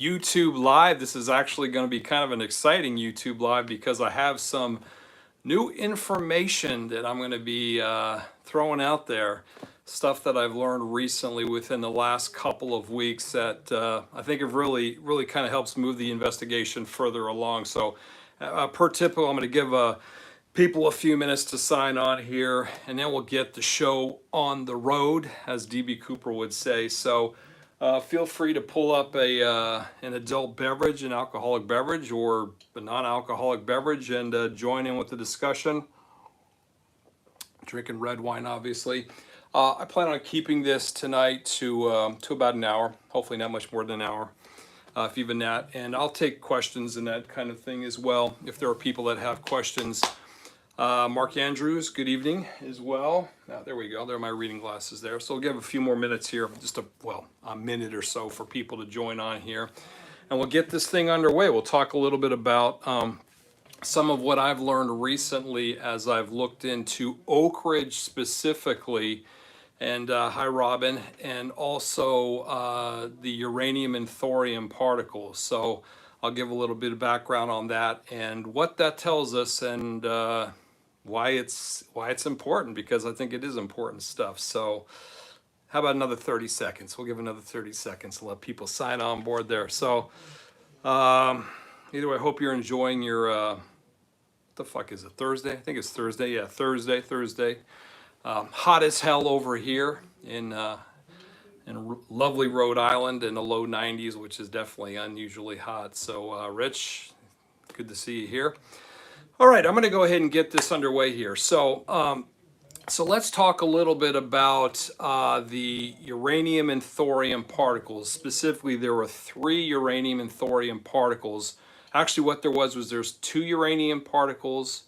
YouTube Live. This is actually going to be kind of an exciting YouTube Live because I have some new information that I'm going to be throwing out there. Stuff that I've learned recently within the last couple of weeks that I think have really kind of helps move the investigation further along. So, per typical, I'm going to give people a few minutes to sign on here, and then we'll get the show on the road, as DB Cooper would say. So feel free to pull up an adult beverage, an alcoholic beverage, or a non-alcoholic beverage, and join in with the discussion. Drinking red wine, obviously. I plan on keeping this tonight to about an hour, hopefully not much more than an hour. If even that, and I'll take questions and that kind of thing as well if there are people that have questions. Mark Andrews, good evening as well. There we go. There are my reading glasses there. So we'll give a few more minutes here, just a minute or so for people to join on here. And we'll get this thing underway. We'll talk a little bit about some of what I've learned recently as I've looked into Oak Ridge specifically. And hi, Robin. And also the uranium and thorium particles. So I'll give a little bit of background on that and what that tells us, and why it's important, because I think it is important stuff. So how about another 30 seconds? We'll give another 30 seconds to let people sign on board there. So either way, I hope you're enjoying your, what the fuck is it, Thursday? I think it's Thursday. Yeah, Thursday. Hot as hell over here in lovely Rhode Island in the low 90s, which is definitely unusually hot. So Rich, good to see you here. All right, I'm going to go ahead and get this underway here. So let's talk a little bit about the uranium and thorium particles. Specifically, there were 3 uranium and thorium particles. Actually, what there was there's 2 uranium particles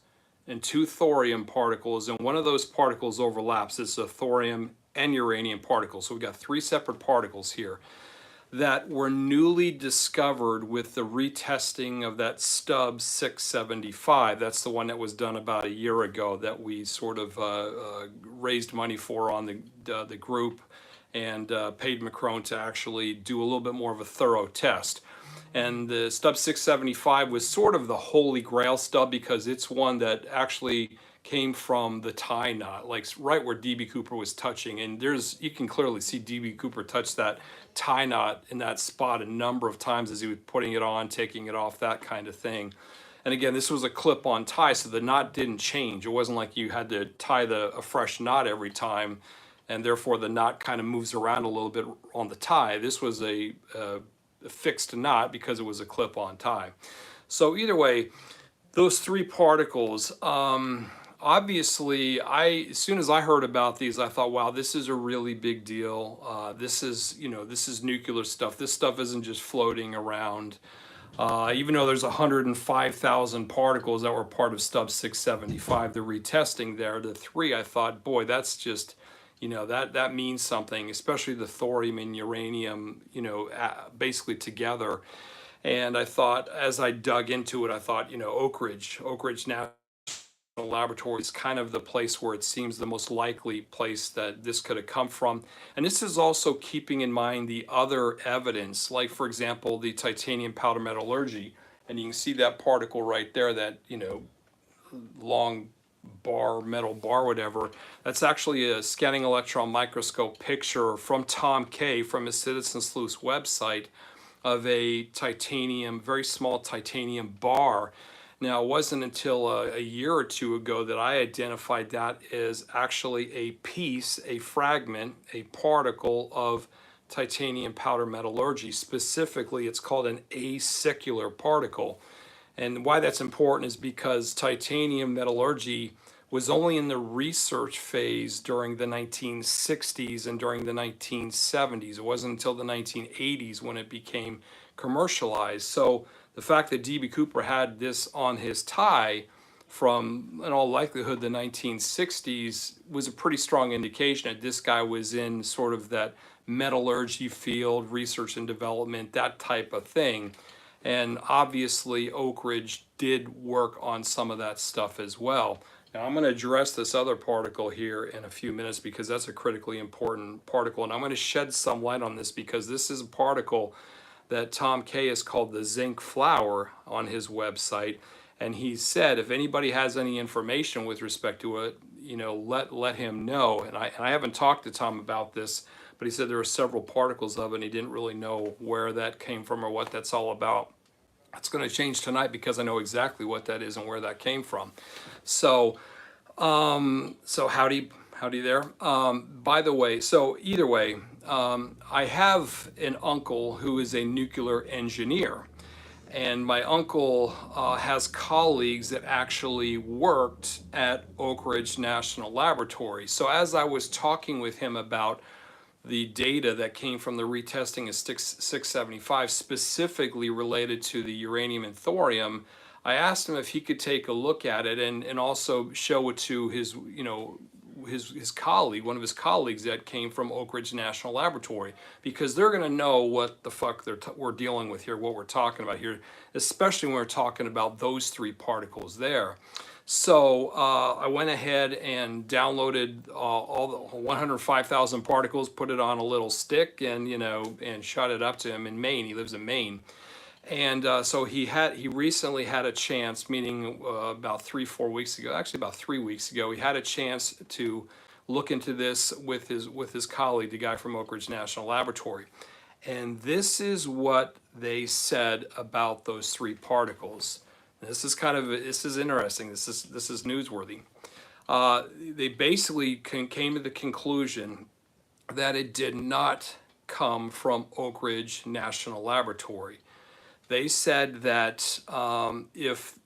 and 2 thorium particles, and one of those particles overlaps. It's a thorium and uranium particle. So we've got 3 separate particles here that were newly discovered with the retesting of that stub 675. That's the one that was done about a year ago that we sort of raised money for on the group, and paid Macron to actually do a little bit more of a thorough test. And the stub 675 was sort of the holy grail stub because it's one that actually came from the tie knot, like right where DB Cooper was touching. And you can clearly see DB Cooper touch that tie knot in that spot a number of times as he was putting it on, taking it off, that kind of thing. And again, this was a clip-on tie, so the knot didn't change. It wasn't like you had to tie a fresh knot every time, and therefore the knot kind of moves around a little bit on the tie. This was a fixed knot because it was a clip-on tie. So either way, those 3 particles, obviously, as soon as I heard about these, I thought, wow, this is a really big deal. This is nuclear stuff. This stuff isn't just floating around. Even though there's 105,000 particles that were part of stub 675, the retesting there, the 3, I thought, boy, that's just, that means something, especially the thorium and uranium, basically together. And I thought, as I dug into it, I thought, Oak Ridge National Laboratory is kind of the place where it seems the most likely place that this could have come from. And this is also keeping in mind the other evidence, like, for example, the titanium powder metallurgy. And you can see that particle right there, that, long bar, metal bar, whatever. That's actually a scanning electron microscope picture from Tom Kay from his Citizen Sleuth's website of a titanium, very small titanium bar. Now, it wasn't until a year or 2 ago that I identified that as actually a piece, a fragment, a particle of titanium powder metallurgy. Specifically, it's called an acicular particle. And why that's important is because titanium metallurgy was only in the research phase during the 1960s and during the 1970s. It wasn't until the 1980s when it became commercialized. So the fact that DB Cooper had this on his tie from, in all likelihood, the 1960s was a pretty strong indication that this guy was in sort of that metallurgy field, research and development, that type of thing. And obviously, Oak Ridge did work on some of that stuff as well. Now, I'm going to address this other particle here in a few minutes because that's a critically important particle. And I'm going to shed some light on this because this is a particle that Tom Kay has called the Zinc flower on his website. And he said, if anybody has any information with respect to it, let him know. And I haven't talked to Tom about this, but he said there were several particles of it, and he didn't really know where that came from or what that's all about. It's going to change tonight because I know exactly what that is and where that came from. So, howdy there. By the way, so either way, I have an uncle who is a nuclear engineer. And my uncle has colleagues that actually worked at Oak Ridge National Laboratory. So as I was talking with him about the data that came from the retesting of 675, specifically related to the uranium and thorium, I asked him if he could take a look at it and also show it to his, his colleague, one of his colleagues that came from Oak Ridge National Laboratory, because they're going to know what the fuck we're dealing with here, what we're talking about here, especially when we're talking about those three particles there. So I went ahead and downloaded all the 105,000 particles, put it on a little stick, and and shot it up to him in Maine. He lives in Maine. And so he recently had a chance, meaning about 3-4 weeks ago, actually about 3 weeks ago, he had a chance to look into this with his colleague, the guy from Oak Ridge National Laboratory. And this is what they said about those three particles. This is interesting. This is newsworthy. They basically came to the conclusion that it did not come from Oak Ridge National Laboratory. They said that if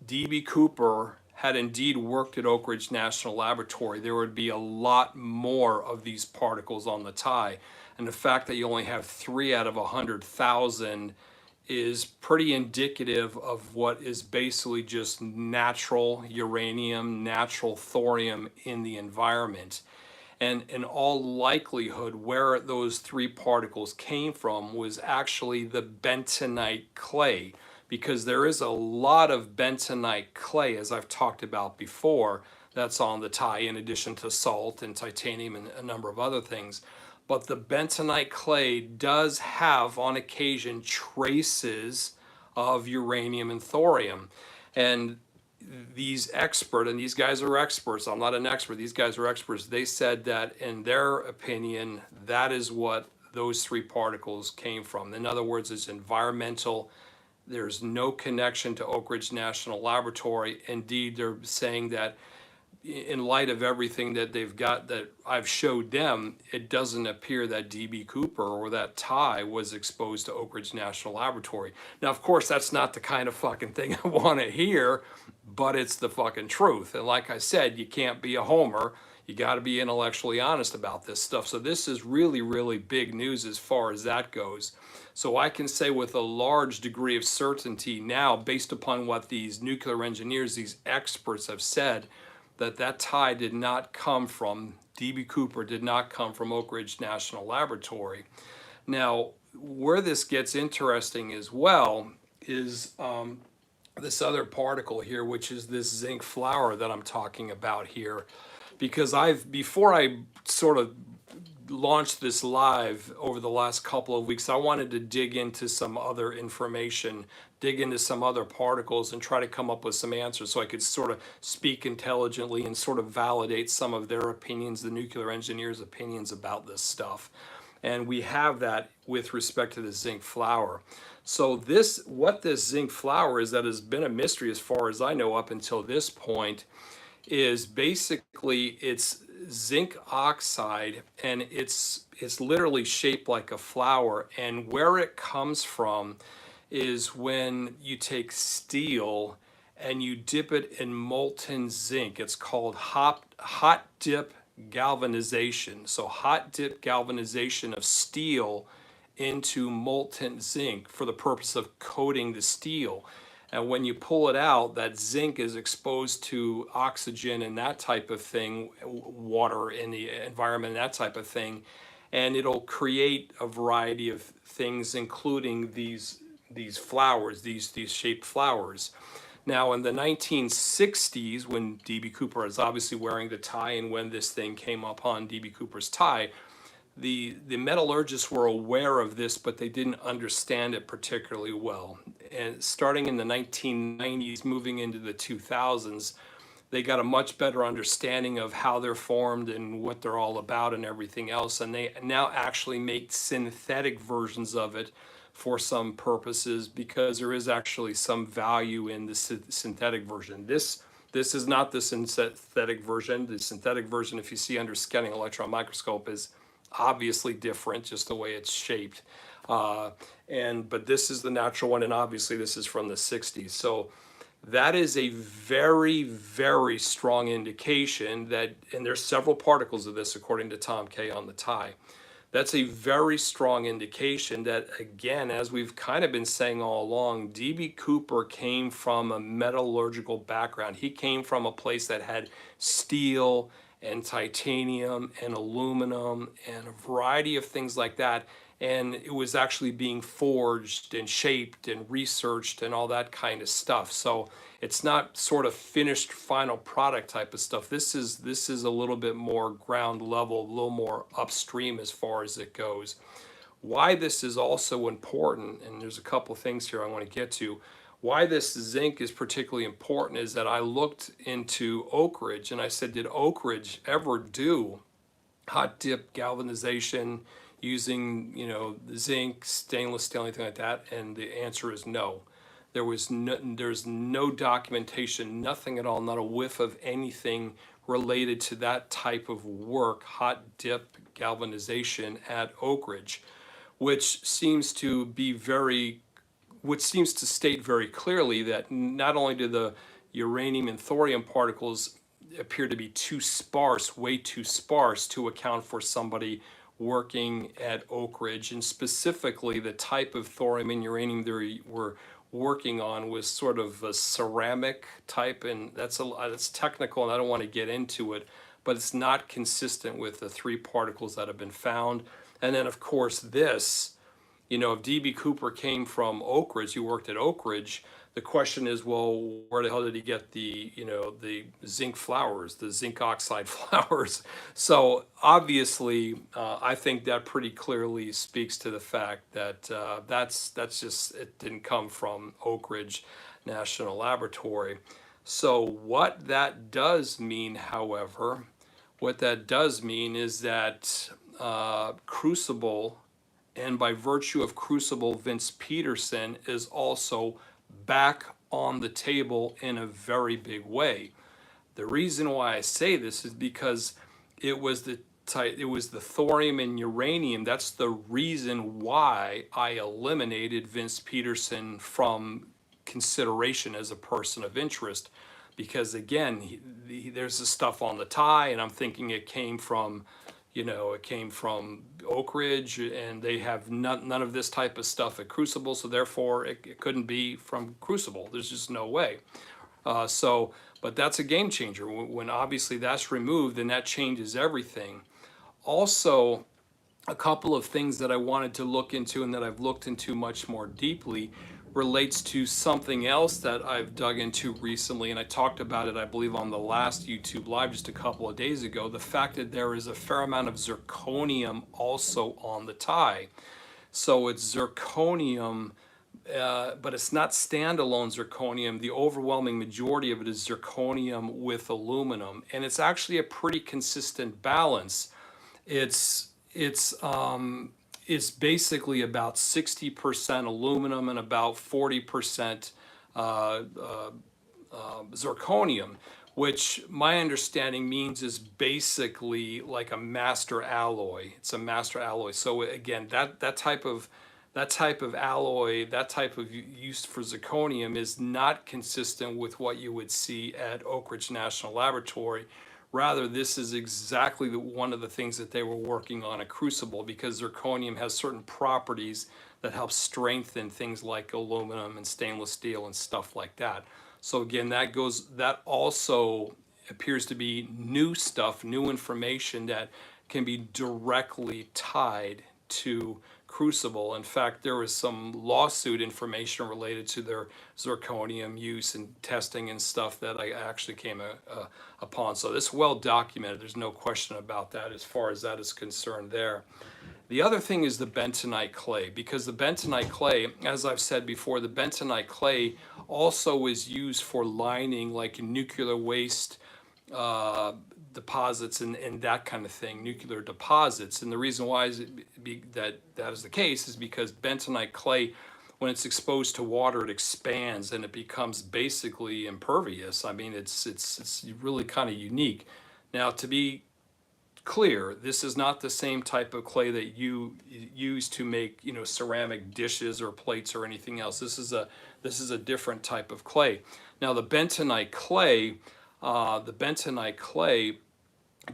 D.B. Cooper had indeed worked at Oak Ridge National Laboratory, there would be a lot more of these particles on the tie. And the fact that you only have 3 out of 100,000 is pretty indicative of what is basically just natural uranium, natural thorium in the environment. And in all likelihood, where those 3 particles came from was actually the bentonite clay, because there is a lot of bentonite clay, as I've talked about before, that's on the tie, in addition to salt and titanium and a number of other things. But the bentonite clay does have, on occasion, traces of uranium and thorium. And these experts, and these guys are experts, I'm not an expert, these guys are experts, they said that in their opinion, that is what those 3 particles came from. In other words, it's environmental. There's no connection to Oak Ridge National Laboratory. Indeed, they're saying that in light of everything that they've got that I've showed them, it doesn't appear that D.B. Cooper or that tie was exposed to Oak Ridge National Laboratory. Now, of course, that's not the kind of fucking thing I want to hear, but it's the fucking truth. And like I said, you can't be a homer. You got to be intellectually honest about this stuff. So this is really, really big news as far as that goes. So I can say with a large degree of certainty now, based upon what these nuclear engineers, these experts have said, that tie did not come from, D.B. Cooper did not come from Oak Ridge National Laboratory. Now, where this gets interesting as well is this other particle here, which is this zinc flower that I'm talking about here. Because before I sort of launched this live over the last couple of weeks, I wanted to dig into some other information, dig into some other particles, and try to come up with some answers so I could sort of speak intelligently and sort of validate some of their opinions, the nuclear engineers' opinions about this stuff. And we have that with respect to the zinc flower. So what this zinc flower is, that has been a mystery as far as I know up until this point, is basically it's zinc oxide, and it's literally shaped like a flower. And where it comes from is when you take steel and you dip it in molten zinc. It's called hot dip galvanization. So hot dip galvanization of steel into molten zinc for the purpose of coating the steel. And when you pull it out, that zinc is exposed to oxygen and that type of thing, water in the environment and that type of thing, and it'll create a variety of things, including these flowers, these shaped flowers. Now, in the 1960s, when D.B. Cooper is obviously wearing the tie, and when this thing came upon D.B. Cooper's tie, the metallurgists were aware of this, but they didn't understand it particularly well. And starting in the 1990s, moving into the 2000s, they got a much better understanding of how they're formed and what they're all about and everything else. And they now actually make synthetic versions of it for some purposes, because there is actually some value in the synthetic version. This is not the synthetic version. The synthetic version, if you see under scanning electron microscope, is obviously different, just the way it's shaped. But this is the natural one, and obviously this is from the 60s. So that is a very, very strong indication that, and there's several particles of this according to Tom Kay on the tie. That's a very strong indication that, again, as we've kind of been saying all along, D.B. Cooper came from a metallurgical background. He came from a place that had steel and titanium and aluminum and a variety of things like that. And it was actually being forged and shaped and researched and all that kind of stuff. So it's not sort of finished final product type of stuff. This is a little bit more ground level, a little more upstream as far as it goes. Why this is also important, and there's a couple of things here I want to get to. Why this zinc is particularly important is that I looked into Oak Ridge and I said, did Oak Ridge ever do hot dip galvanization using, zinc, stainless steel, anything like that? And the answer is no. There's no documentation, nothing at all, not a whiff of anything related to that type of work, hot dip galvanization at Oak Ridge, which seems to state very clearly that not only do the uranium and thorium particles appear to be too sparse, way too sparse to account for somebody working at Oak Ridge, and specifically the type of thorium and uranium they were working on was sort of a ceramic type, and that's technical and I don't want to get into it, but it's not consistent with the three particles that have been found. And then of course this, if D.B. Cooper came from Oak Ridge, he worked at Oak Ridge, the question is, well, where the hell did he get the zinc flowers, the zinc oxide flowers? So obviously, I think that pretty clearly speaks to the fact that that's just, it didn't come from Oak Ridge National Laboratory. So what that does mean, however, is that Crucible, and by virtue of Crucible, Vince Peterson is also back on the table in a very big way. The reason why I say this is because it was the thorium and uranium. That's the reason why I eliminated Vince Peterson from consideration as a person of interest, because again, there's the stuff on the tie, and I'm thinking it came from Oak Ridge, and they have none of this type of stuff at Crucible, so therefore it couldn't be from Crucible. There's just no way. But that's a game changer. When obviously that's removed, then that changes everything. Also, a couple of things that I wanted to look into and that I've looked into much more deeply relates to something else that I've dug into recently, and I talked about it, I believe, on the last YouTube Live just a couple of days ago, the fact that there is a fair amount of zirconium also on the tie. So it's zirconium, but it's not standalone zirconium. The overwhelming majority of it is zirconium with aluminum, and it's actually a pretty consistent balance. It's basically about 60% aluminum and about 40% zirconium, which my understanding means is basically like a master alloy. It's a master alloy. So again, that type of alloy, that type of use for zirconium is not consistent with what you would see at Oak Ridge National Laboratory. Rather, this is exactly one of the things that they were working on at Crucible, because zirconium has certain properties that help strengthen things like aluminum and stainless steel and stuff like that. So again, that also appears to be new stuff, new information that can be directly tied to Crucible. In fact, there was some lawsuit information related to their zirconium use and testing and stuff that I actually came upon. So this is well documented. There's no question about that as far as that is concerned there. The other thing is the bentonite clay, because the bentonite clay, as I've said before, the bentonite clay also is used for lining like nuclear waste deposits and that kind of thing, nuclear deposits. And the reason why that is the case is because bentonite clay, when it's exposed to water, it expands and it becomes basically impervious. I mean, it's really kind of unique. Now, to be clear, this is not the same type of clay that you use to make, ceramic dishes or plates or anything else. This is a different type of clay. Now, the bentonite clay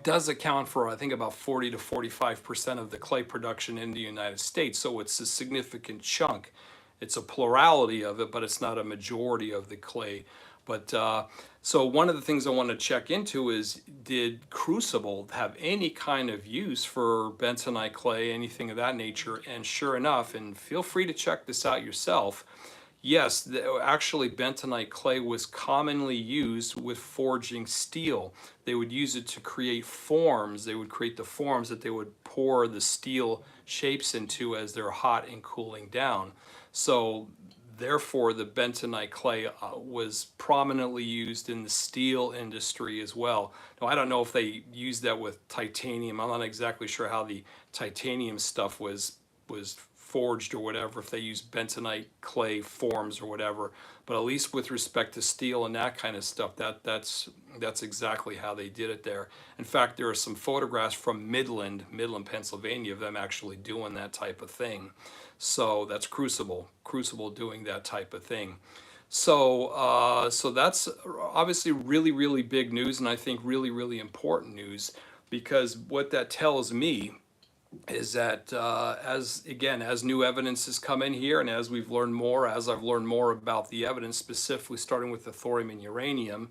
does account for, I think, about 40 to 45% of the clay production in the United States. So it's a significant chunk. It's a plurality of it, but it's not a majority of the clay. But so one of the things I want to check into is, did Crucible have any kind of use for bentonite clay, anything of that nature? And sure enough, and feel free to check this out yourself, yes, actually bentonite clay was commonly used with forging steel. They would use it to create forms. They would create the forms that they would pour the steel shapes into as they're hot and cooling down. So therefore, the bentonite clay was prominently used in the steel industry as well. Now, I don't know if they used that with titanium. I'm not exactly sure how the titanium stuff was forged or whatever, if they used bentonite clay forms or whatever. But at least with respect to steel and that kind of stuff, that's exactly how they did it there. In fact, there are some photographs from Midland, Pennsylvania, of them actually doing that type of thing. So that's Crucible doing that type of thing. So so that's obviously really, really big news, and I think really, really important news, because what that tells me is that as new evidence has come in here, and as I've learned more about the evidence, specifically starting with the thorium and uranium,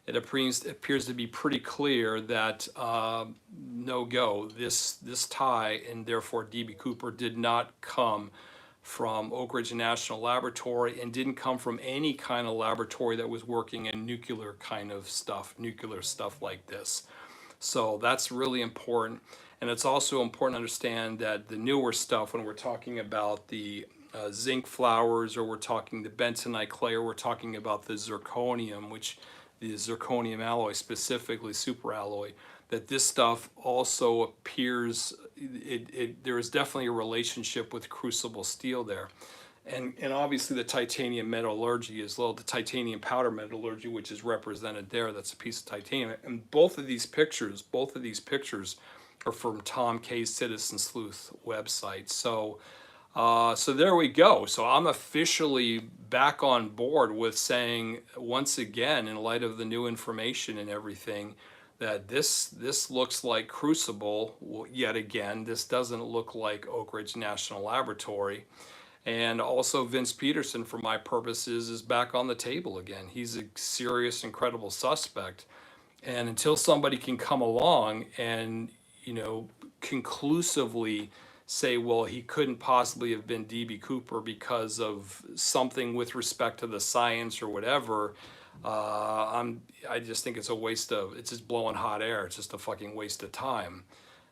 it appears to be pretty clear that this tie, and therefore D.B. Cooper, did not come from Oak Ridge National Laboratory, and didn't come from any kind of laboratory that was working in nuclear stuff like this. So that's really important. And it's also important to understand that the newer stuff, when we're talking about the zinc flowers, or we're talking the bentonite clay, or we're talking about the zirconium, which the zirconium alloy, specifically superalloy, that this stuff also appears, there is definitely a relationship with Crucible steel there. And obviously the titanium metallurgy as well, the titanium powder metallurgy, which is represented there, that's a piece of titanium. And both of these pictures are from Tom K's Citizen Sleuth website. So so there we go. So I'm officially back on board with saying, once again, in light of the new information and everything, that this looks like Crucible yet again. This doesn't look like Oak Ridge National Laboratory. And also Vince Peterson, for my purposes, is back on the table again. He's a serious, incredible suspect. And until somebody can come along and, conclusively say, well, he couldn't possibly have been D.B. Cooper because of something with respect to the science or whatever, I just think it's just blowing hot air. It's just a fucking waste of time.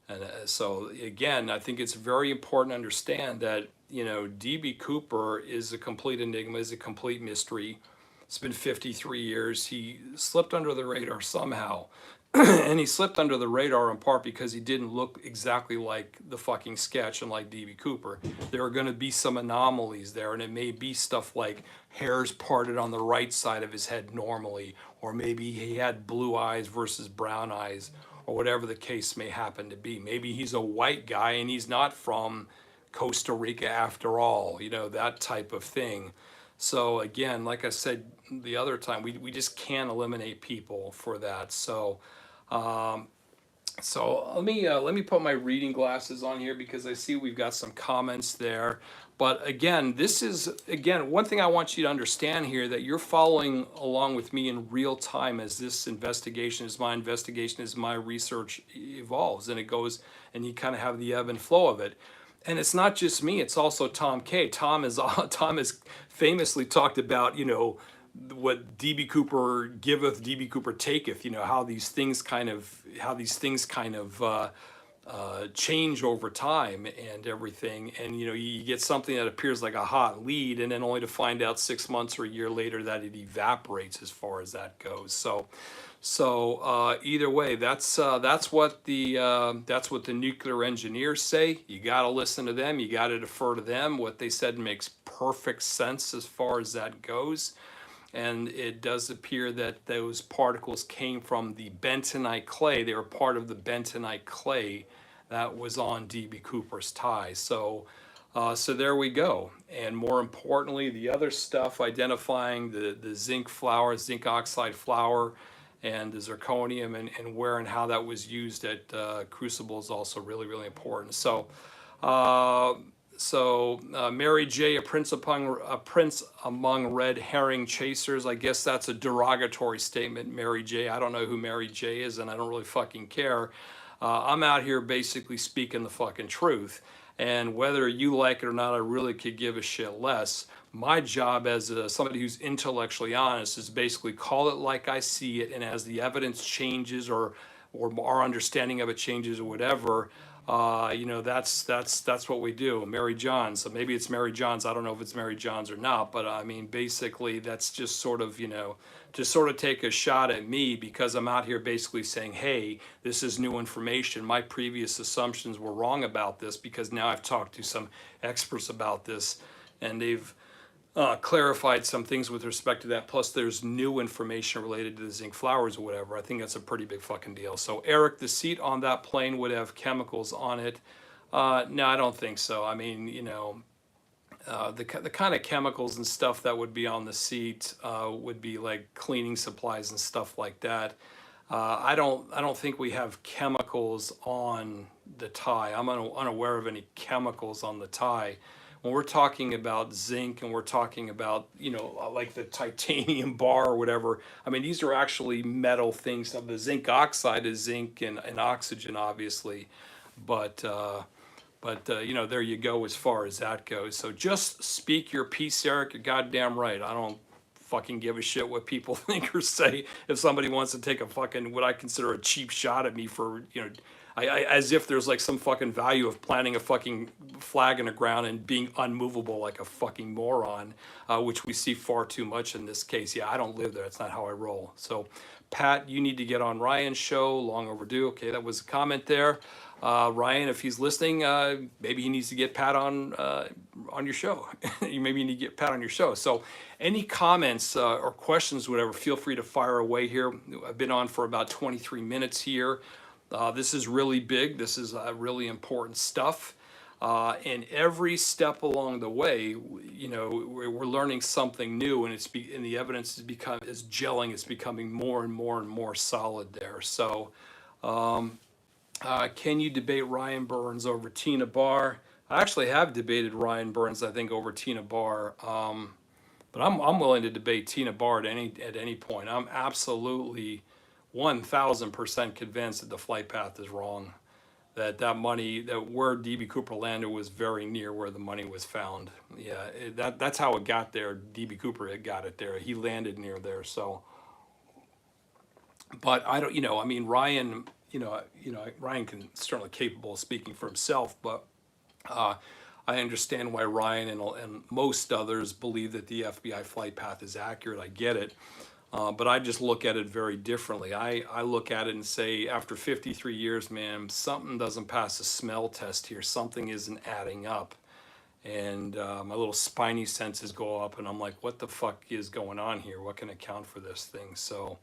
And so again, I think it's very important to understand that, D.B. Cooper is a complete enigma, is a complete mystery. It's been 53 years. He slipped under the radar somehow. And he slipped under the radar in part because he didn't look exactly like the fucking sketch and like D.B. Cooper. There are going to be some anomalies there, and it may be stuff like hairs parted on the right side of his head normally, or maybe he had blue eyes versus brown eyes, or whatever the case may happen to be. Maybe he's a white guy and he's not from Costa Rica after all, that type of thing. So again, like I said the other time, we just can't eliminate people for that. So so let me put my reading glasses on here, because I see we've got some comments there. But again, one thing I want you to understand here, that you're following along with me in real time as this investigation, as my research evolves, and it goes, and you kind of have the ebb and flow of it. and it's not just me, it's also Tom K. Tom has famously talked about, what DB Cooper giveth, DB Cooper taketh, how these things kind of change over time and everything. And you get something that appears like a hot lead, and then only to find out 6 months or a year later that it evaporates as far as that goes. So either way, that's what the nuclear engineers say. You got to listen to them. You got to defer to them. What they said makes perfect sense as far as that goes. And it does appear that those particles came from the bentonite clay. They were part of the bentonite clay that was on DB Cooper's tie. So there we go. And more importantly, the other stuff identifying the zinc flour, zinc oxide flour, and the zirconium, and where and how that was used at Crucible is also really, really important. Uh, Mary J, a prince among red herring chasers. I guess that's a derogatory statement, Mary J. I don't know who Mary J is, and I don't really fucking care. I'm out here basically speaking the fucking truth. And whether you like it or not, I really could give a shit less. My job as somebody who's intellectually honest is basically call it like I see it, and as the evidence changes or our understanding of it changes or whatever, that's what we do. Mary Johns. So maybe it's Mary Johns. I don't know if it's Mary Johns or not, but I mean, basically, that's just sort of to sort of take a shot at me because I'm out here basically saying, hey, this is new information. My previous assumptions were wrong about this because now I've talked to some experts about this, and they've clarified some things with respect to that. Plus, there's new information related to the zinc flowers or whatever. I think that's a pretty big fucking deal. So, Eric, the seat on that plane would have chemicals on it. No, I don't think so. I mean, the kind of chemicals and stuff that would be on the seat would be like cleaning supplies and stuff like that. I don't think we have chemicals on the tie. I'm unaware of any chemicals on the tie. When we're talking about zinc and we're talking about, like the titanium bar or whatever, I mean, these are actually metal things. Now, the zinc oxide is zinc and oxygen, obviously. But there you go as far as that goes. So just speak your piece, Eric. You're goddamn right. I don't fucking give a shit what people think or say. If somebody wants to take a fucking, what I consider a cheap shot at me for, as if there's like some fucking value of planting a fucking flag in the ground and being unmovable like a fucking moron, which we see far too much in this case. Yeah, I don't live there. That's not how I roll. So, Pat, you need to get on Ryan's show. Long overdue. Okay, that was a comment there. Ryan, if he's listening, maybe he needs to get Pat on your show. Maybe you need to get Pat on your show. So, any comments or questions, whatever, feel free to fire away here. I've been on for about 23 minutes here. This is really big. This is really important stuff. And every step along the way, we're learning something new, and and the evidence is gelling. It's becoming more and more and more solid there. So, can you debate Ryan Burns over Tina Barr? I actually have debated Ryan Burns, I think, over Tina Barr. But I'm willing to debate Tina Barr at any point. I'm absolutely 1,000% convinced that the flight path is wrong. That money, that where DB Cooper landed was very near where the money was found. Yeah, that's how it got there. DB Cooper had got it there. He landed near there. So, but I don't, I mean, Ryan, Ryan can certainly capable of speaking for himself, but I understand why Ryan and most others believe that the FBI flight path is accurate. I get it. But I just look at it very differently. I look at it and say, after 53 years, man, something doesn't pass a smell test here. Something isn't adding up. And my little spiny senses go up, and I'm like, what the fuck is going on here? What can account for this thing? So,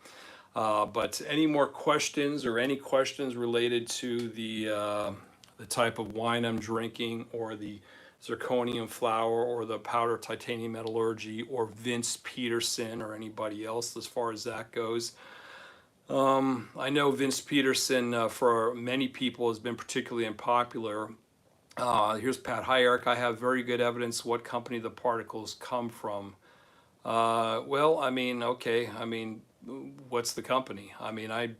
but any more questions or any questions related to the type of wine I'm drinking, or the zirconium flour, or the powder titanium metallurgy, or Vince Peterson, or anybody else as far as that goes. I know Vince Peterson for many people has been particularly unpopular. Here's Pat. Hi, Eric. I have very good evidence what company the particles come from. Well, I mean, okay. I mean, what's the company? I mean, I've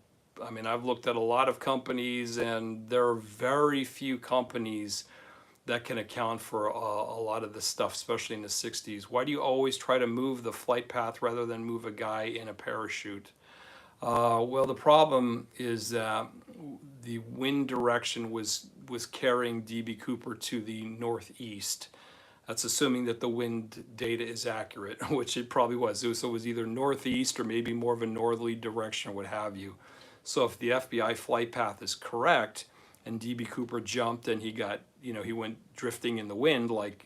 looked at a lot of companies, and there are very few companies that can account for a lot of the stuff, especially in the 60s. Why do you always try to move the flight path rather than move a guy in a parachute? Well, the problem is that the wind direction was carrying DB Cooper to the northeast. That's assuming that the wind data is accurate, which it probably was. So it was either northeast or maybe more of a northerly direction or what have you. So if the FBI flight path is correct and DB Cooper jumped and he got, he went drifting in the wind like,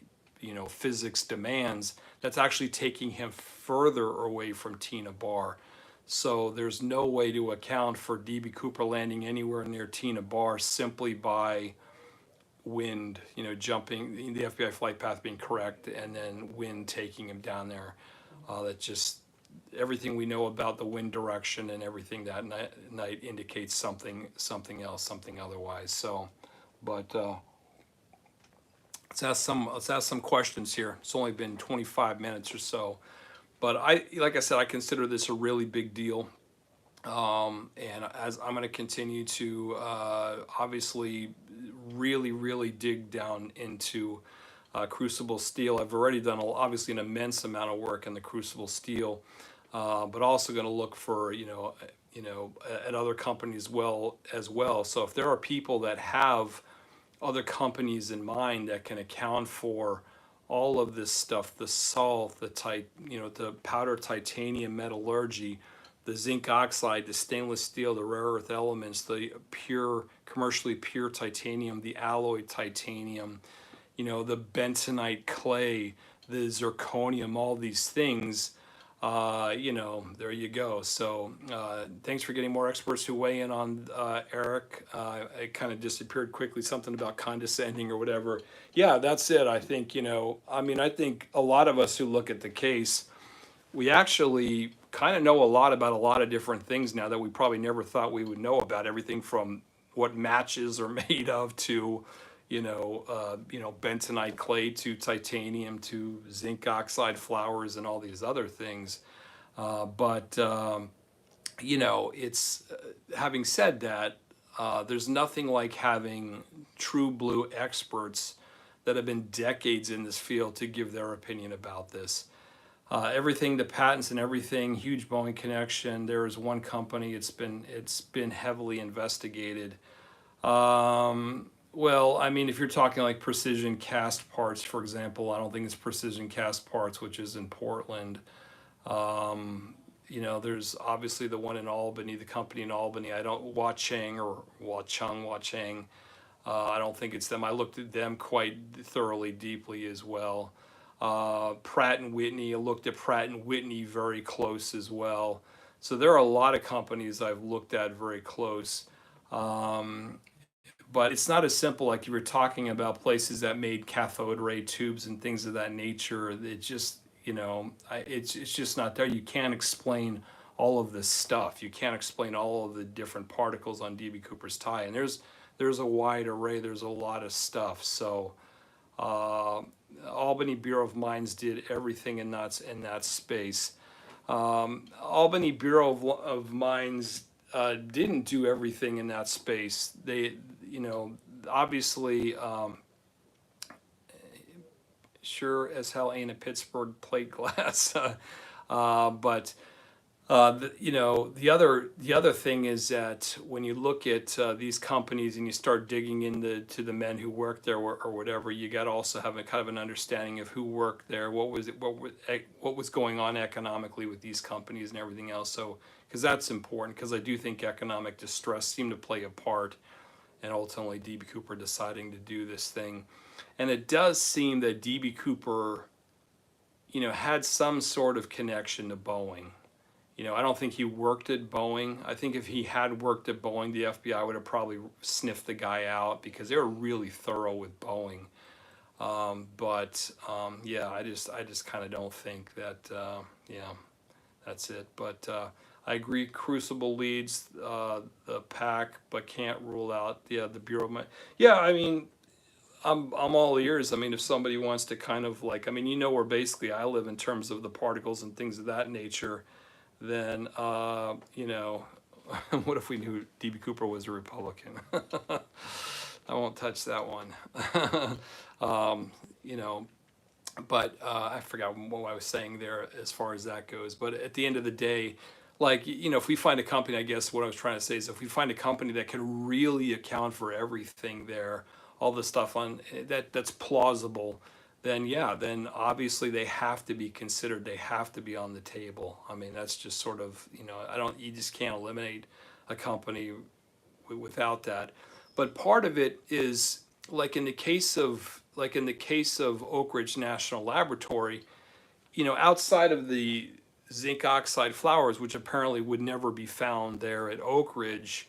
physics demands, that's actually taking him further away from Tina Bar. So there's no way to account for DB Cooper landing anywhere near Tina Bar simply by wind, jumping, the FBI flight path being correct, and then wind taking him down there. That just, everything we know about the wind direction and everything that night indicates something else, something otherwise. So, but let's ask some questions here. It's only been 25 minutes or so, but like I said, I consider this a really big deal. And as I'm going to continue to obviously really dig down into Crucible steel. I've already done obviously an immense amount of work in the Crucible steel, but also going to look for at other companies as well. So if there are people that have other companies in mind that can account for all of this stuff, the salt, the powder titanium metallurgy, the zinc oxide, the stainless steel, the rare earth elements, the commercially pure titanium, the alloy titanium, the bentonite clay, the zirconium, all these things, there you go. So thanks for getting more experts who weigh in on Eric. It kind of disappeared quickly, something about condescending or whatever. Yeah, that's it. I think, I think a lot of us who look at the case, we actually kind of know a lot about a lot of different things now that we probably never thought we would know about. Everything from what matches are made of to, bentonite clay to titanium to zinc oxide flowers and all these other things. It's having said that, there's nothing like having true blue experts that have been decades in this field to give their opinion about this. Everything, the patents and everything, huge Boeing connection. There is one company, it's been heavily investigated. Well, I mean, if you're talking like precision cast parts, for example, I don't think it's precision cast parts, which is in Portland. There's obviously the one in Albany, the company in Albany. Huacheng or Huacheng. I don't think it's them. I looked at them quite thoroughly, deeply as well. Pratt and Whitney, I looked at Pratt and Whitney very close as well. So there are a lot of companies I've looked at very close. But it's not as simple like you were talking about places that made cathode ray tubes and things of that nature. It just, it's just not there. You can't explain all of this stuff. You can't explain all of the different particles on DB Cooper's tie. And there's a wide array. There's a lot of stuff. So Albany Bureau of Mines did everything in that space. Albany Bureau of Mines didn't do everything in that space. They, obviously, sure as hell ain't a Pittsburgh plate glass. But the other thing is that when you look at these companies and you start digging into the men who worked there or whatever, you got to also have a kind of an understanding of who worked there, what was going on economically with these companies and everything else. So, because that's important, because I do think economic distress seemed to play a part, and ultimately DB Cooper deciding to do this thing. And it does seem that DB Cooper, had some sort of connection to Boeing. I don't think he worked at Boeing. I think if he had worked at Boeing, the FBI would have probably sniffed the guy out because they were really thorough with Boeing. Yeah, I just kind of don't think that, that's it. But I agree, Crucible leads the pack, but can't rule out the Bureau of Mines. Yeah, I mean, I'm all ears. I mean, if somebody wants to kind of like, I mean, where basically I live in terms of the particles and things of that nature, then, what if we knew DB Cooper was a Republican? I won't touch that one. You know, but I forgot what I was saying there as far as that goes. But at the end of the day, like, if we find a company, I guess what I was trying to say is if we find a company that can really account for everything there, all the stuff on that's plausible, then yeah, then obviously they have to be considered. They have to be on the table. I mean, that's just sort of, you just can't eliminate a company without that. But part of it is like in the case of Oak Ridge National Laboratory, outside of the zinc oxide flowers, which apparently would never be found there at Oak Ridge,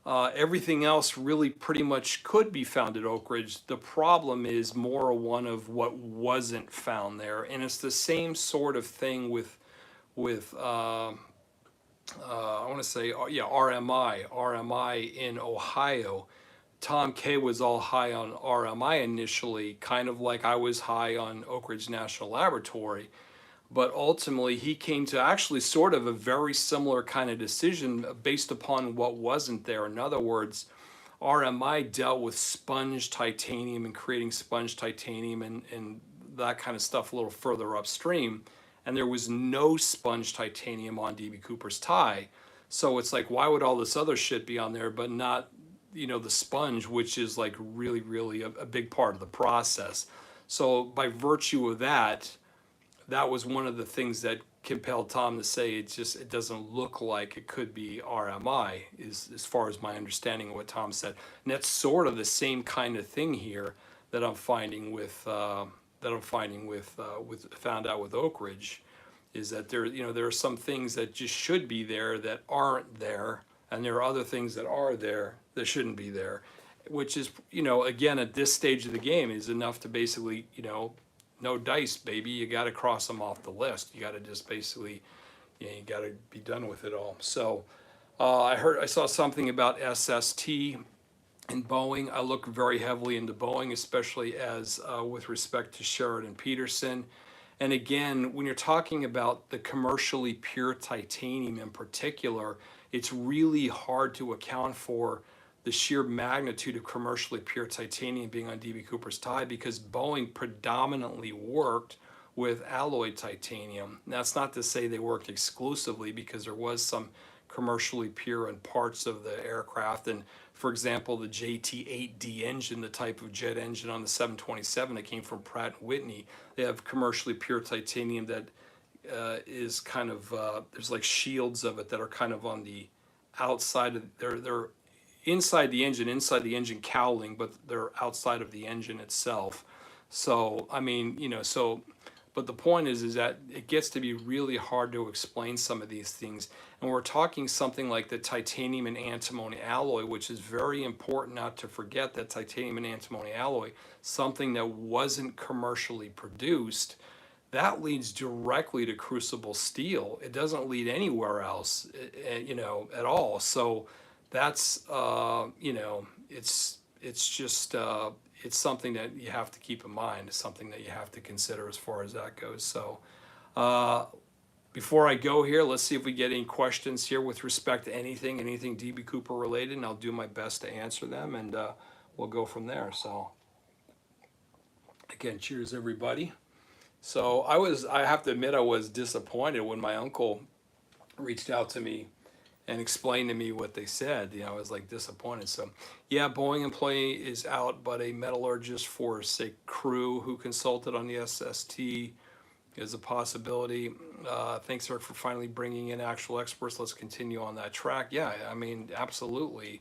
everything else really pretty much could be found at Oak Ridge. The problem is more one of what wasn't found there, and it's the same sort of thing with I want to say yeah, RMI in Ohio. Tom K was all high on RMI initially, kind of like I was high on Oak Ridge National Laboratory. But ultimately, he came to actually sort of a very similar kind of decision based upon what wasn't there. In other words, RMI dealt with sponge titanium and creating sponge titanium and that kind of stuff a little further upstream. And there was no sponge titanium on DB Cooper's tie. So it's like, why would all this other shit be on there, but not, the sponge, which is like really, really a big part of the process. So by virtue of that, that was one of the things that compelled Tom to say it doesn't look like it could be RMI, is as far as my understanding of what Tom said. And that's sort of the same kind of thing here that I'm finding with found out with Oak Ridge, is that there are some things that just should be there that aren't there, and there are other things that are there that shouldn't be there, which is, again, at this stage of the game is enough to basically, no dice, baby. You got to cross them off the list. You got to just basically, you got to be done with it all. So I saw something about SST in Boeing. I look very heavily into Boeing, especially as with respect to Sheridan Peterson. And again, when you're talking about the commercially pure titanium in particular, it's really hard to account for the sheer magnitude of commercially pure titanium being on DB Cooper's tie, because Boeing predominantly worked with alloy titanium. That's not to say they worked exclusively, because there was some commercially pure in parts of the aircraft. And for example, the JT8D engine, the type of jet engine on the 727 that came from Pratt & Whitney, they have commercially pure titanium that is kind of, there's like shields of it that are kind of on the outside of, they're inside the engine cowling, but they're outside of the engine itself. So, I mean, but the point is that it gets to be really hard to explain some of these things. And we're talking something like the titanium and antimony alloy, which is very important not to forget, that titanium and antimony alloy, something that wasn't commercially produced, that leads directly to crucible steel. It doesn't lead anywhere else, at all. So that's, it's just, it's something that you have to keep in mind. It's something that you have to consider as far as that goes. So before I go here, let's see if we get any questions here with respect to anything DB Cooper related, and I'll do my best to answer them, and we'll go from there. So again, cheers everybody. So I have to admit, I was disappointed when my uncle reached out to me and explained to me what they said. I was like disappointed. So yeah, Boeing employee is out, but a metallurgist for, say, crew who consulted on the SST is a possibility. Thanks, Eric, for finally bringing in actual experts. Let's continue on that track. Yeah, I mean, absolutely.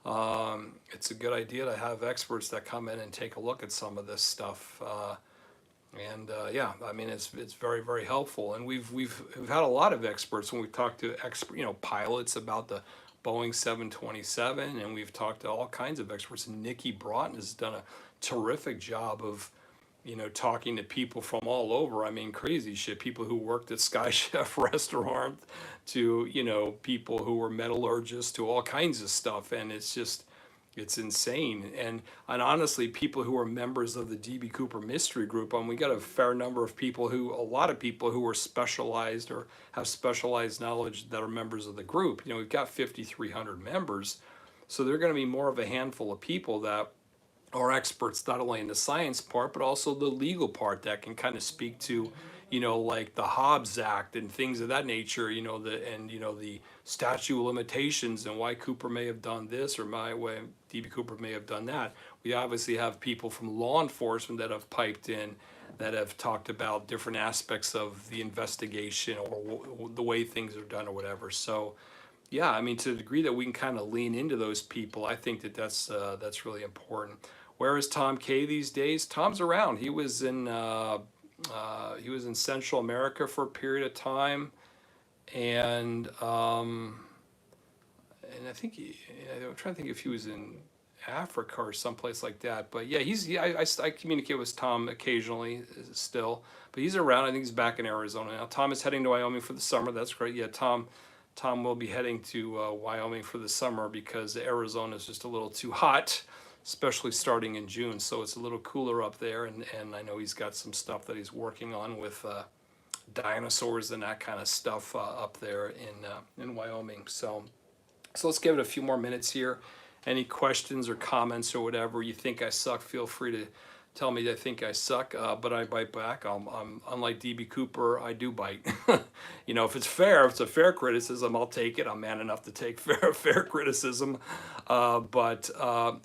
It's a good idea to have experts that come in and take a look at some of this stuff. And yeah, I mean, it's very, very helpful. And we've had a lot of experts when we've talked to pilots about the Boeing 727, and we've talked to all kinds of experts. And Nikki Broughton has done a terrific job of talking to people from all over. I mean, crazy shit. People who worked at Sky Chef restaurant to people who were metallurgists, to all kinds of stuff. And it's insane. And honestly, people who are members of the DB Cooper Mystery Group, we got a fair number of people a lot of people who are specialized or have specialized knowledge that are members of the group. We've got 5,300 members, So there are going to be more of a handful of people that are experts not only in the science part but also the legal part that can kind of speak to, like the Hobbs Act and things of that nature, the statute of limitations and why Cooper may have done this or why DB Cooper may have done that. We obviously have people from law enforcement that have piped in that have talked about different aspects of the investigation or the way things are done or whatever. So yeah, I mean, to the degree that we can kind of lean into those people, I think that that's really important. Where is Tom K these days? Tom's around. He was in Central America for a period of time, and I think I'm trying to think if he was in Africa or someplace like that. But yeah, I communicate with Tom occasionally still, but he's around. I think he's back in Arizona now. Tom is heading to Wyoming for the summer. That's great. Yeah, Tom will be heading to Wyoming for the summer because Arizona is just a little too hot, especially starting in June. So it's a little cooler up there, and I know he's got some stuff that he's working on with dinosaurs and that kind of stuff up there in Wyoming. So let's give it a few more minutes here. Any questions or comments or whatever? You think I suck? Feel free to tell me I think I suck, but I bite back. I'm unlike DB Cooper, I do bite. If it's fair, if it's a fair criticism, I'll take it. I'm man enough to take fair criticism. But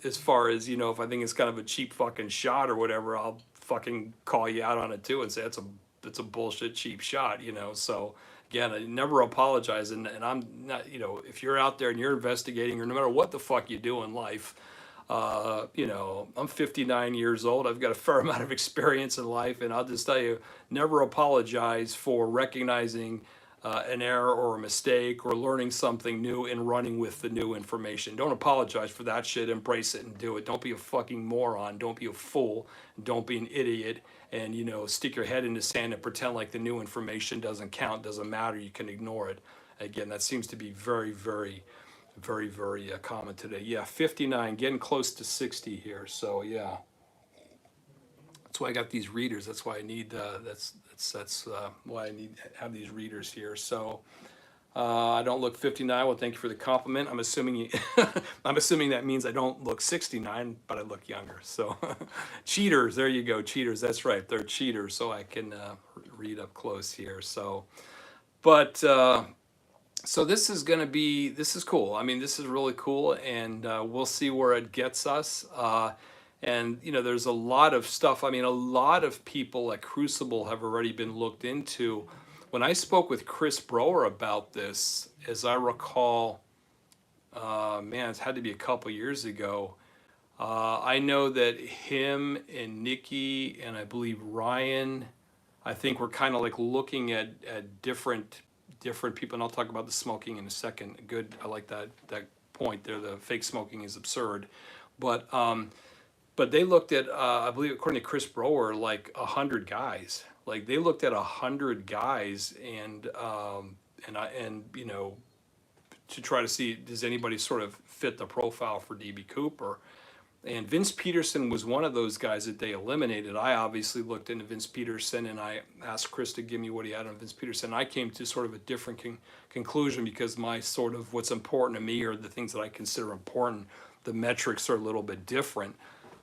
as far as, if I think it's kind of a cheap fucking shot or whatever, I'll fucking call you out on it too and say it's a bullshit cheap shot, So again, I never apologize, and I'm not, if you're out there and you're investigating, or no matter what the fuck you do in life, I'm 59 years old. I've got a fair amount of experience in life, and I'll just tell you, never apologize for recognizing an error or a mistake or learning something new and running with the new information. Don't apologize for that shit. Embrace it and do it. Don't be a fucking moron. Don't be a fool. Don't be an idiot. And, stick your head in the sand and pretend like the new information doesn't count, doesn't matter. You can ignore it. Again, that seems to be very, very, very, very common today. Yeah, 59, getting close to 60 here. So yeah, that's why I got these readers. That's why I need. That's why I need to have these readers here. So I don't look 59. Well, thank you for the compliment. I'm assuming I'm assuming that means I don't look 69, but I look younger. So cheaters, there you go, cheaters. That's right, they're cheaters. So I can read up close here. So, but so this is cool. I mean, this is really cool, and we'll see where it gets us. And there's a lot of stuff. I mean, a lot of people at Crucible have already been looked into. When I spoke with Chris Brower about this, as I recall, it's had to be a couple years ago. I know that him and Nikki and I believe Ryan, I think we're kind of like looking at different people, and I'll talk about the smoking in a second. Good, I like that point there. The fake smoking is absurd, but they looked at I believe according to Chris Brower, like 100 guys. Like they looked at 100 guys and to try to see does anybody sort of fit the profile for DB Cooper. And Vince Peterson was one of those guys that they eliminated. I obviously looked into Vince Peterson and I asked Chris to give me what he had on Vince Peterson. I came to sort of a different conclusion because my sort of what's important to me are the things that I consider important. The metrics are a little bit different,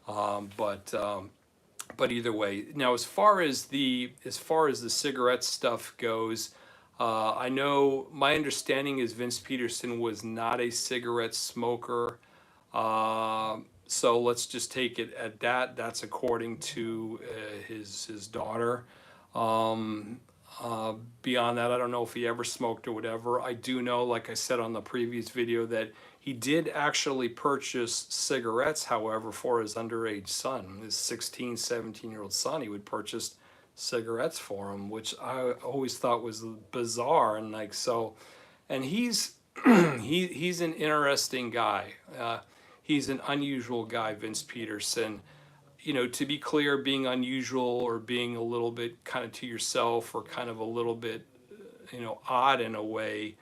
but either way. Now, as far as the cigarette stuff goes, I know my understanding is Vince Peterson was not a cigarette smoker. So let's just take it at that. That's according to his daughter. Beyond that, I don't know if he ever smoked or whatever. I do know, like I said on the previous video, that he did actually purchase cigarettes, however, for his underage son, his 16, 17-year-old son. He would purchase cigarettes for him, which I always thought was bizarre. And like so, and he's he's an interesting guy. He's an unusual guy, Vince Peterson. To be clear, being unusual or being a little bit kind of to yourself or kind of a little bit, odd in a way,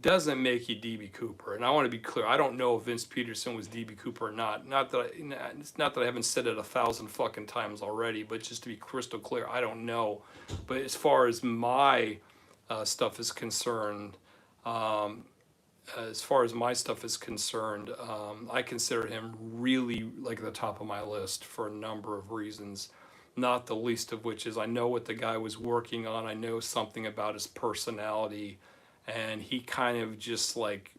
doesn't make you DB Cooper. And I want to be clear. I don't know if Vince Peterson was DB Cooper or not. It's not that I haven't said it 1,000 fucking times already, but just to be crystal clear, I don't know. But as far as my stuff is concerned, as far as my stuff is concerned, I consider him really like at the top of my list for a number of reasons, not the least of which is I know what the guy was working on. I know something about his personality, and he kind of just like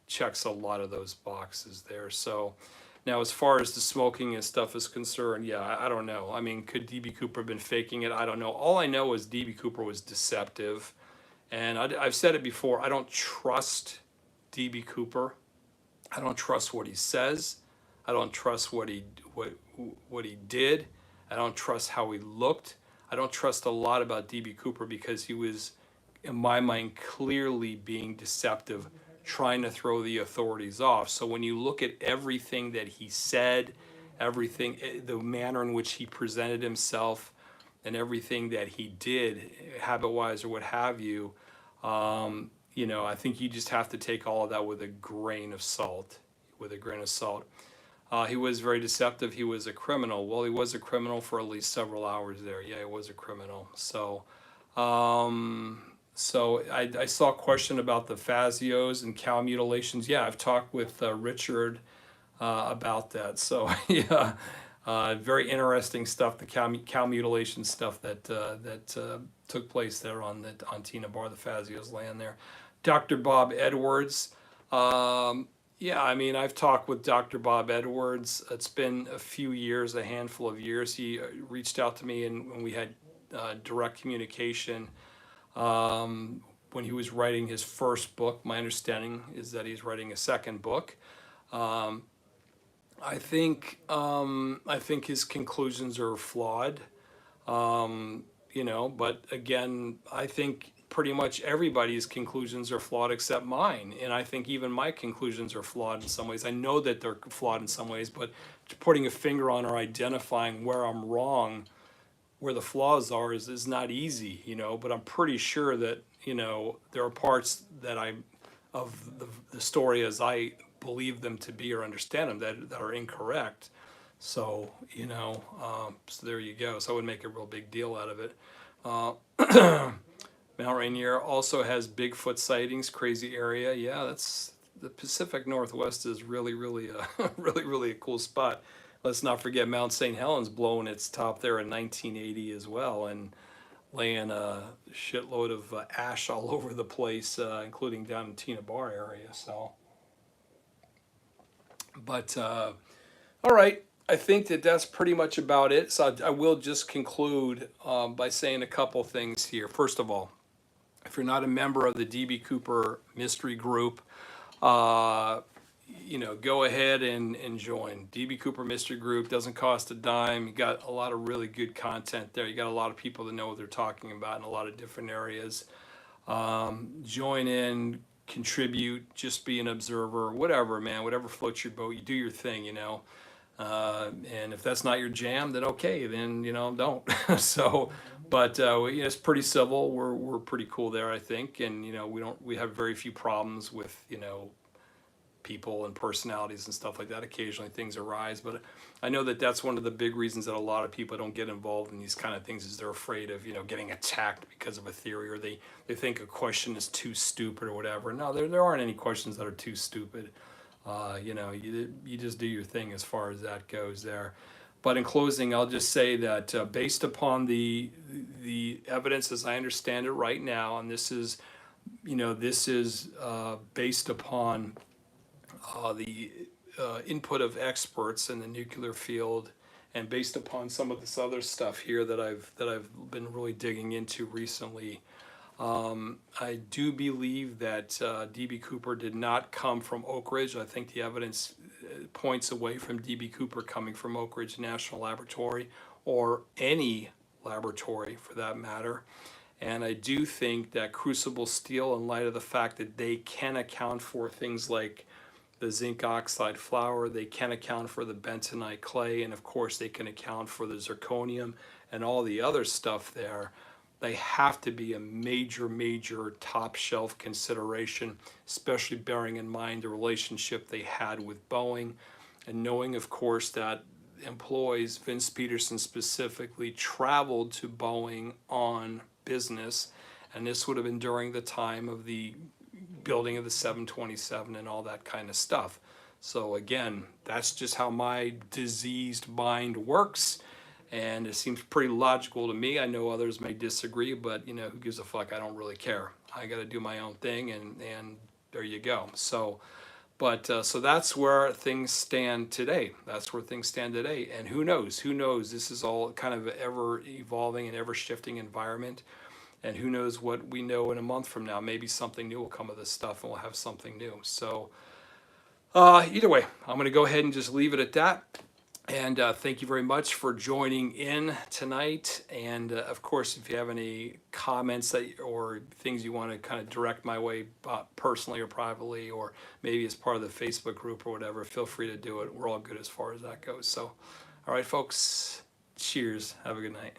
checks a lot of those boxes there. So now, as far as the smoking and stuff is concerned, yeah, I don't know. I mean, could DB Cooper have been faking it? I don't know. All I know is DB Cooper was deceptive. And I've said it before, I don't trust DB Cooper. I don't trust what he says. I don't trust what he did. I don't trust how he looked. I don't trust a lot about DB Cooper because he was, in my mind, clearly being deceptive, trying to throw the authorities off. So when you look at everything that he said, everything, the manner in which he presented himself, and everything that he did, habit-wise or what have you, I think you just have to take all of that with a grain of salt. With a grain of salt. He was very deceptive. He was a criminal. Well, he was a criminal for at least several hours there. Yeah, he was a criminal. So I saw a question about the fascios and cow mutilations. Yeah, I've talked with Richard about that. So yeah, very interesting stuff. The cow mutilation stuff that took place there on Tina Bar, the Fazios land there. Dr. Bob Edwards. Yeah, I mean, I've talked with Dr. Bob Edwards. It's been a few years, a handful of years. He reached out to me and we had direct communication. When he was writing his first book, my understanding is that he's writing a second book. I think his conclusions are flawed, but again, I think pretty much everybody's conclusions are flawed except mine. And I think even my conclusions are flawed in some ways. I know that they're flawed in some ways, but putting a finger on or identifying where I'm wrong, where the flaws are is not easy, but I'm pretty sure that, there are parts that of the story as I believe them to be or understand them that are incorrect. So, so there you go. So I would make a real big deal out of it. Mount Rainier also has Bigfoot sightings, crazy area. Yeah, that's the Pacific Northwest is really, really, really a cool spot. Let's not forget Mount St. Helens blowing its top there in 1980 as well, and laying a shitload of ash all over the place, including down in Tina Bar area. So, but all right, I think that's pretty much about it. So I will just conclude by saying a couple things here. First of all, if you're not a member of the DB Cooper Mystery Group, go ahead and join. DB Cooper Mystery Group doesn't cost a dime. You got a lot of really good content there. You got a lot of people that know what they're talking about in a lot of different areas. Join in, contribute, just be an observer, whatever, man, whatever floats your boat. You do your thing, and if that's not your jam, then okay, then don't. So, but it's pretty civil. We're pretty cool there, I think, and we have very few problems with people and personalities and stuff like that. Occasionally things arise, but I know that that's one of the big reasons that a lot of people don't get involved in these kind of things is they're afraid of getting attacked because of a theory, or they think a question is too stupid or whatever. No, there aren't any questions that are too stupid. You just do your thing as far as that goes there. But in closing, I'll just say that based upon the evidence as I understand it right now, and this is based upon the input of experts in the nuclear field, and based upon some of this other stuff here that I've been really digging into recently. I do believe that DB Cooper did not come from Oak Ridge. I think the evidence points away from DB Cooper coming from Oak Ridge National Laboratory, or any laboratory for that matter. And I do think that Crucible Steel, in light of the fact that they can account for things like the zinc oxide flour, they can account for the bentonite clay, and of course they can account for the zirconium and all the other stuff there. They have to be a major top shelf consideration, especially bearing in mind the relationship they had with Boeing, and knowing of course that employees, Vince Peterson specifically, traveled to Boeing on business, and this would have been during the time of the building of the 727 and all that kind of stuff. So again, that's just how my diseased mind works. And it seems pretty logical to me. I know others may disagree, but you know, who gives a fuck? I don't really care. I got to do my own thing, and there you go. So, but so that's where things stand today. That's where things stand today. And who knows? Who knows? This is all kind of an ever evolving and ever shifting environment. And who knows what we know in a month from now? Maybe something new will come of this stuff, and we'll have something new. So either way, I'm going to go ahead and just leave it at that. And thank you very much for joining in tonight. And of course, if you have any comments that or things you want to kind of direct my way personally or privately, or maybe as part of the Facebook group or whatever, feel free to do it. We're all good as far as that goes. So, all right, folks, cheers. Have a good night.